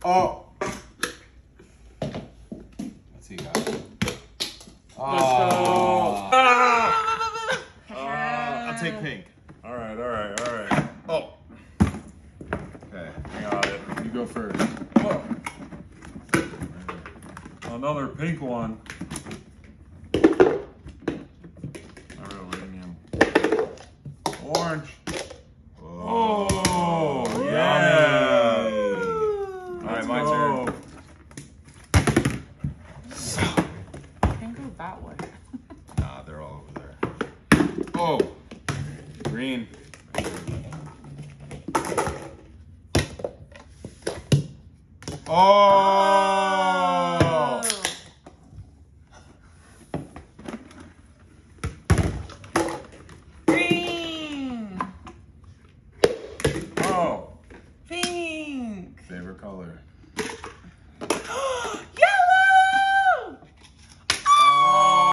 Oh. Let's see, guys. Let's go. I'll take pink. All right. Oh. Okay. Got it. You go first. Oh. Another pink one. Orange. Oh, yeah. All right, my turn. Can't go that way. Nah, they're all over there. Oh, green. Oh.